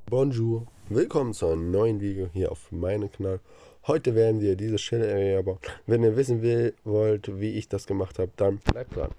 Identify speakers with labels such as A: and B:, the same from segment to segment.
A: Bonjour, willkommen zu einem neuen Video hier auf meinem Kanal. Heute werden wir diese Shell Area bauen. Wenn ihr wissen wollt, wie ich das gemacht habe, dann bleibt dran.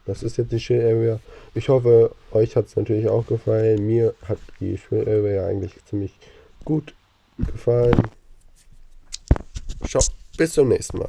A: Das ist jetzt die Shell Area. Ich hoffe, euch hat es natürlich auch gefallen. Mir hat die Shell Area eigentlich ziemlich gut gefallen. Ciao, bis zum nächsten Mal.